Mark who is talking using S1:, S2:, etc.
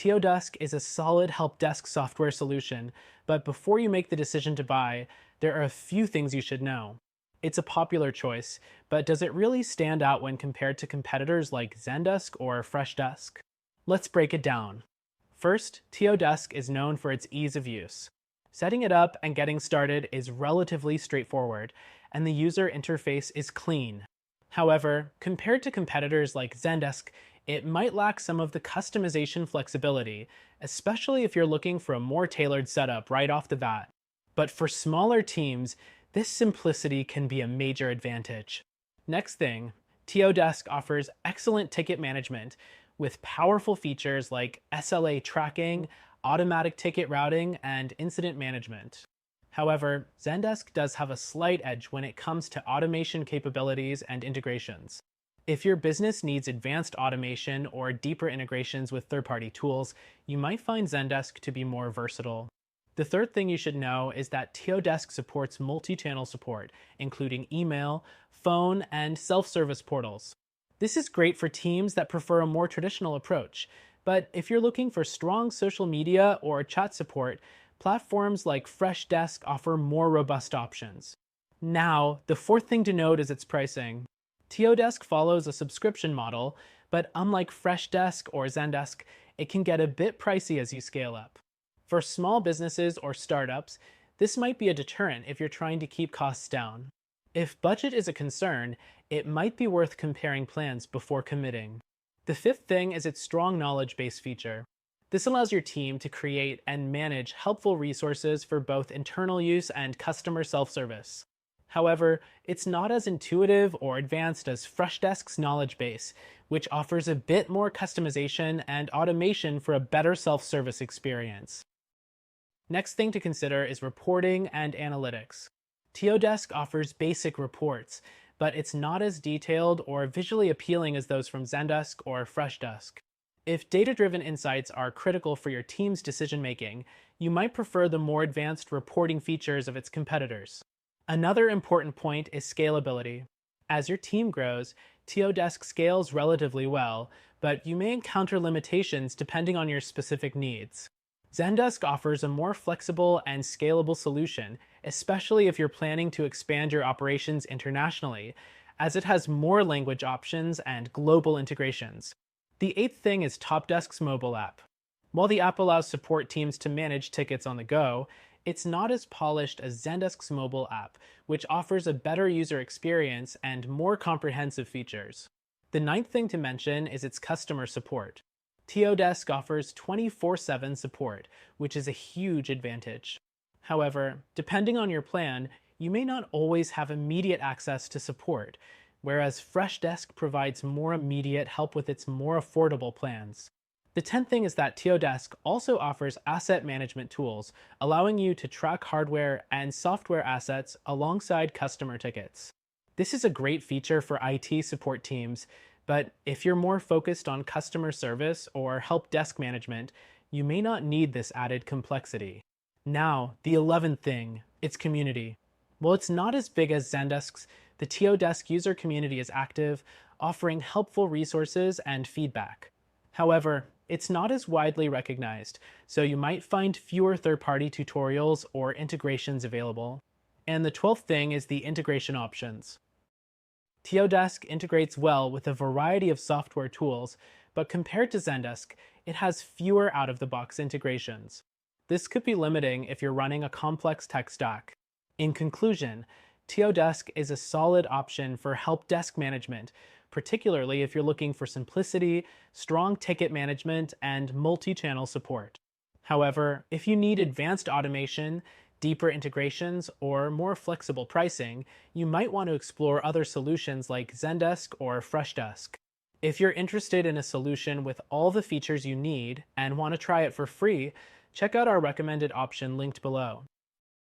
S1: TODesk is a solid help desk software solution, but before you make the decision to buy, there are a few things you should know. It's a popular choice, but does it really stand out when compared to competitors like Zendesk or Freshdesk? Let's break it down. First, TODesk is known for its ease of use. Setting it up and getting started is relatively straightforward, and the user interface is clean. However, compared to competitors like Zendesk, it might lack some of the customization flexibility, especially if you're looking for a more tailored setup right off the bat. But for smaller teams, this simplicity can be a major advantage. Next thing, TODesk offers excellent ticket management with powerful features like SLA tracking, automatic ticket routing, and incident management. However, Zendesk does have a slight edge when it comes to automation capabilities and integrations. If your business needs advanced automation or deeper integrations with third-party tools, you might find Zendesk to be more versatile. The third thing you should know is that TODesk supports multi-channel support, including email, phone, and self-service portals. This is great for teams that prefer a more traditional approach, but if you're looking for strong social media or chat support, platforms like Freshdesk offer more robust options. Now, the fourth thing to note is its pricing. TODesk follows a subscription model, but unlike Freshdesk or Zendesk, it can get a bit pricey as you scale up. For small businesses or startups, this might be a deterrent if you're trying to keep costs down. If budget is a concern, it might be worth comparing plans before committing. The fifth thing is its strong knowledge base feature. This allows your team to create and manage helpful resources for both internal use and customer self-service. However, it's not as intuitive or advanced as Freshdesk's knowledge base, which offers a bit more customization and automation for a better self-service experience. Next thing to consider is reporting and analytics. TODesk offers basic reports, but it's not as detailed or visually appealing as those from Zendesk or Freshdesk. If data-driven insights are critical for your team's decision-making, you might prefer the more advanced reporting features of its competitors. Another important point is scalability. As your team grows, TODesk scales relatively well, but you may encounter limitations depending on your specific needs. Zendesk offers a more flexible and scalable solution, especially if you're planning to expand your operations internationally, as it has more language options and global integrations. The eighth thing is TOPdesk's mobile app. While the app allows support teams to manage tickets on the go, it's not as polished as Zendesk's mobile app, which offers a better user experience and more comprehensive features. The ninth thing to mention is its customer support. TODesk offers 24/7 support, which is a huge advantage. However, depending on your plan, you may not always have immediate access to support, whereas Freshdesk provides more immediate help with its more affordable plans. The 10th thing is that TODesk also offers asset management tools, allowing you to track hardware and software assets alongside customer tickets. This is a great feature for IT support teams, but if you're more focused on customer service or help desk management, you may not need this added complexity. Now, the 11th thing, its community. While it's not as big as Zendesk's, the TODesk user community is active, offering helpful resources and feedback. However, it's not as widely recognized, so you might find fewer third-party tutorials or integrations available. And the 12th thing is the integration options. TODesk integrates well with a variety of software tools, but compared to Zendesk, it has fewer out-of-the-box integrations. This could be limiting if you're running a complex tech stack. In conclusion, TODesk is a solid option for help desk management, particularly if you're looking for simplicity, strong ticket management, and multi-channel support. However, if you need advanced automation, deeper integrations, or more flexible pricing, you might want to explore other solutions like Zendesk or Freshdesk. If you're interested in a solution with all the features you need and want to try it for free, check out our recommended option linked below.